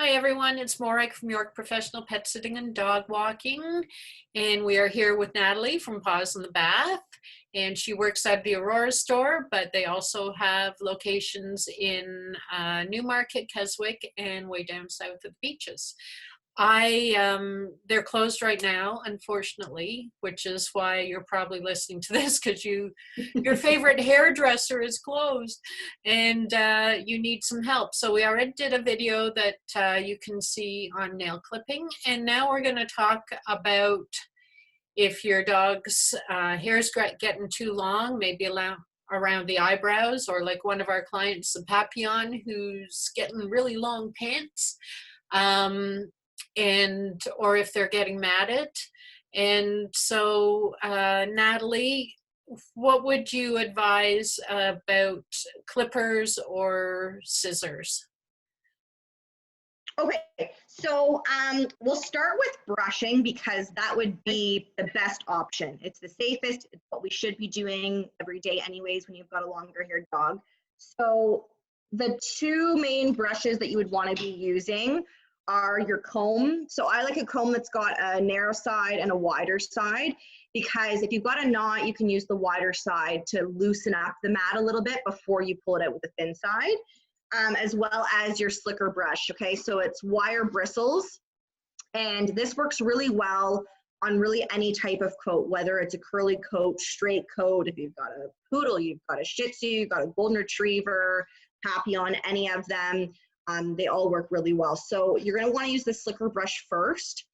Hi everyone, it's Morag from York Professional Pet Sitting and Dog Walking, and we are here with Natalie from Paws in the Bath, and she works at the Aurora store, but they also have locations in Newmarket, Keswick, and way down south of the beaches. They're closed right now, unfortunately, which is why you're probably listening to this because your favorite hairdresser is closed and you need some help. So we already did a video that you can see on nail clipping. And now we're going to talk about if your dog's hair's getting too long, maybe around the eyebrows, or like one of our clients, the Papillon, who's getting really long pants. Or if they're getting matted. And so, Natalie, what would you advise about clippers or scissors? Okay, so we'll start with brushing because that would be the best option. It's the safest, it's what we should be doing every day anyways when you've got a longer haired dog. So the two main brushes that you would want to be using are your comb. So I like a comb that's got a narrow side and a wider side, because if you've got a knot, you can use the wider side to loosen up the mat a little bit before you pull it out with the thin side. As well as your slicker brush, okay? So it's wire bristles, and this works really well on really any type of coat, whether it's a curly coat, straight coat, if you've got a poodle, you've got a Shih Tzu, you've got a Golden Retriever, Papillon, any of them, they all work really well. So you're gonna wanna use the slicker brush first.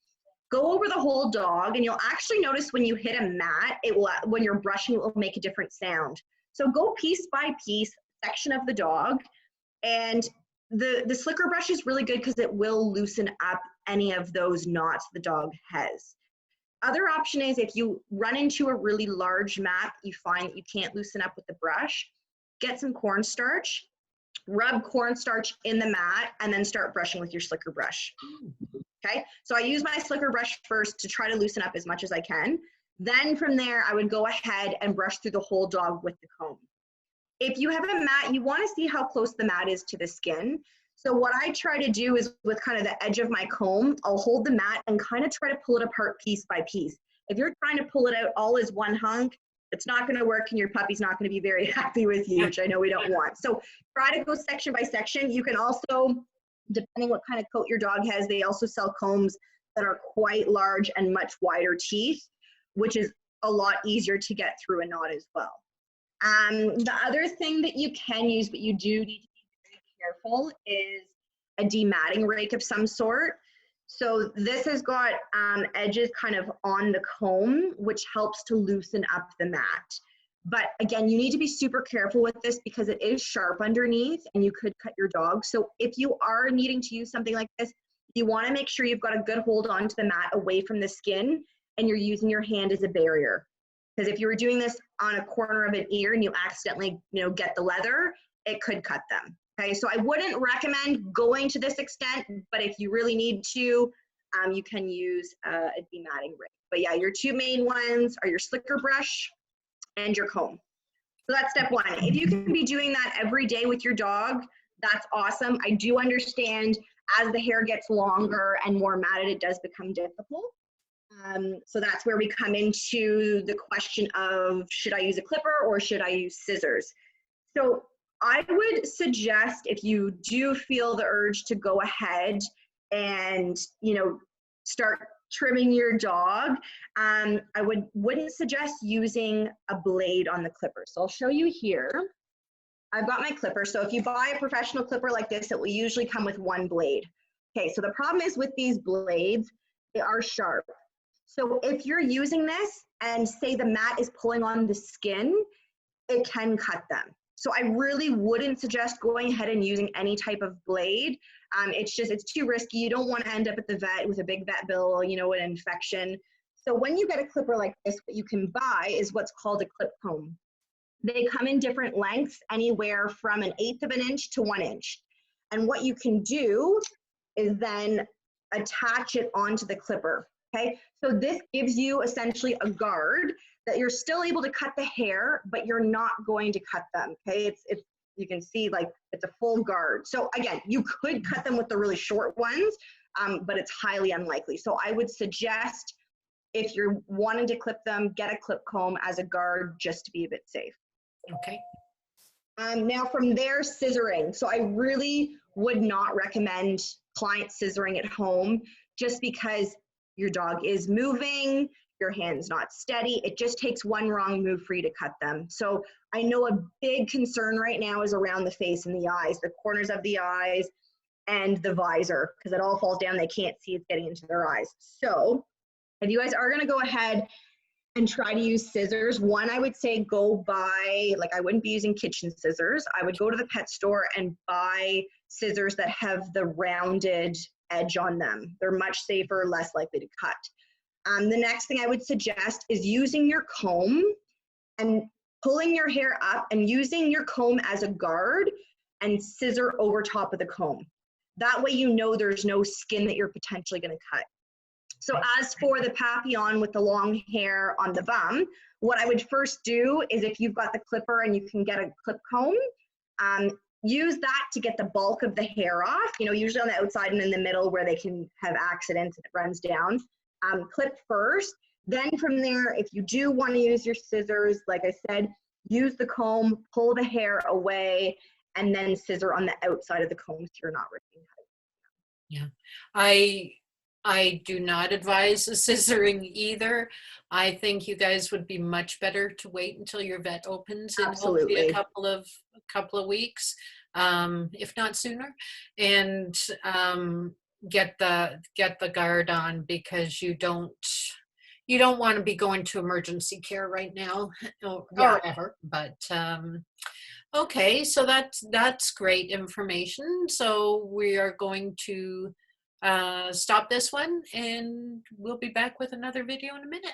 Go over the whole dog, and you'll actually notice when you hit a mat, when you're brushing, it will make a different sound. So go piece by piece, section of the dog, and the slicker brush is really good because it will loosen up any of those knots the dog has. Other option is if you run into a really large mat, you find that you can't loosen up with the brush, get some cornstarch, rub cornstarch in the mat, and then start brushing with your slicker brush. Okay, so I use my slicker brush first to try to loosen up as much as I can. Then from there, I would go ahead and brush through the whole dog with the comb. If you have a mat, you want to see how close the mat is to the skin. So what I try to do is with kind of the edge of my comb, I'll hold the mat and kind of try to pull it apart piece by piece. If you're trying to pull it out all as one hunk, it's not going to work and your puppy's not going to be very happy with you, which I know we don't want. So try to go section by section. You can also, depending what kind of coat your dog has, they also sell combs that are quite large and much wider teeth, which is a lot easier to get through a knot as well. The other thing that you can use, but you do need to be very careful, is a dematting rake of some sort. So this has got edges kind of on the comb, which helps to loosen up the mat. But again, you need to be super careful with this because it is sharp underneath and you could cut your dog. So if you are needing to use something like this, you want to make sure you've got a good hold onto the mat away from the skin and you're using your hand as a barrier. Because if you were doing this on a corner of an ear and you accidentally, get the leather, it could cut them. Okay, so I wouldn't recommend going to this extent, but if you really need to, you can use a dematting rake. But yeah, your two main ones are your slicker brush and your comb. So that's step one. If you can be doing that every day with your dog, that's awesome. I do understand as the hair gets longer and more matted, it does become difficult. So that's where we come into the question of, should I use a clipper or should I use scissors? So I would suggest, if you do feel the urge to go ahead and, start trimming your dog, I wouldn't suggest using a blade on the clipper. So I'll show you here. I've got my clipper. So if you buy a professional clipper like this, it will usually come with one blade. Okay, so the problem is with these blades, they are sharp. So if you're using this and say the mat is pulling on the skin, it can cut them. So I really wouldn't suggest going ahead and using any type of blade. It's too risky. You don't want to end up at the vet with a big vet bill, an infection. So when you get a clipper like this, what you can buy is what's called a clip comb. They come in different lengths, anywhere from 1/8 of an inch to 1 inch. And what you can do is then attach it onto the clipper. Okay, so this gives you essentially a guard that you're still able to cut the hair, but you're not going to cut them. Okay, it's you can see like it's a full guard. So again, you could cut them with the really short ones, but it's highly unlikely. So I would suggest if you're wanting to clip them, get a clip comb as a guard just to be a bit safe. Okay. Now from there, scissoring. So I really would not recommend client scissoring at home just because your dog is moving, your hand's not steady. It just takes one wrong move for you to cut them. So I know a big concern right now is around the face and the eyes, the corners of the eyes and the visor, because it all falls down. They can't see it's getting into their eyes. So if you guys are gonna go ahead and try to use scissors, one, I would say go buy, like I wouldn't be using kitchen scissors. I would go to the pet store and buy scissors that have the rounded edge on them. They're much safer, less likely to cut. The next thing I would suggest is using your comb and pulling your hair up and using your comb as a guard and scissor over top of the comb. That way you know there's no skin that you're potentially gonna cut. So as for the Papillon with the long hair on the bum, what I would first do is if you've got the clipper and you can get a clip comb, use that to get the bulk of the hair off, you know, usually on the outside and in the middle where they can have accidents and it runs down. Clip first. Then from there, if you do want to use your scissors, like I said, use the comb, pull the hair away, and then scissor on the outside of the comb so you're not ripping it. Yeah, I do not advise the scissoring either. I think you guys would be much better to wait until your vet opens in hopefully a couple of weeks, if not sooner, and get the guard on, because you don't want to be going to emergency care right now or ever. But okay, so that's great information. So we are going to stop this one and we'll be back with another video in a minute.